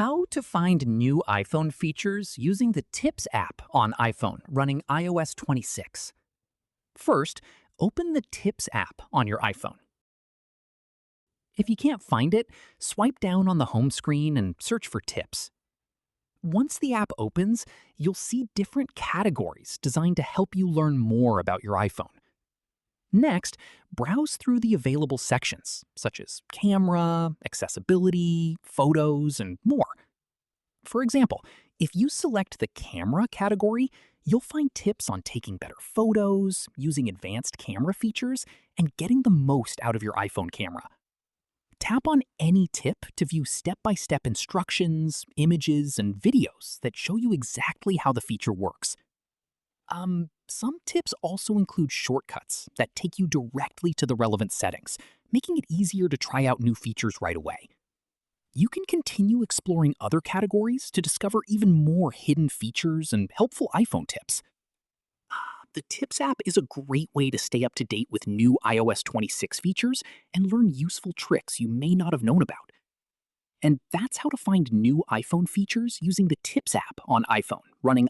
How to find new iPhone features using the Tips app on iPhone running iOS 26. First, open the Tips app on your iPhone. If you can't find it, swipe down on the home screen and search for Tips. Once the app opens, you'll see different categories designed to help you learn more about your iPhone. Next, browse through the available sections, such as camera, accessibility, photos, and more. For example, if you select the camera category, you'll find tips on taking better photos, using advanced camera features, and getting the most out of your iPhone camera. Tap on any tip to view step-by-step instructions, images, and videos that show you exactly how the feature works. Some tips also include shortcuts that take you directly to the relevant settings, making it easier to try out new features right away. You can continue exploring other categories to discover even more hidden features and helpful iPhone tips. The Tips app is a great way to stay up to date with new iOS 26 features and learn useful tricks you may not have known about. And that's how to find new iPhone features using the Tips app on iPhone running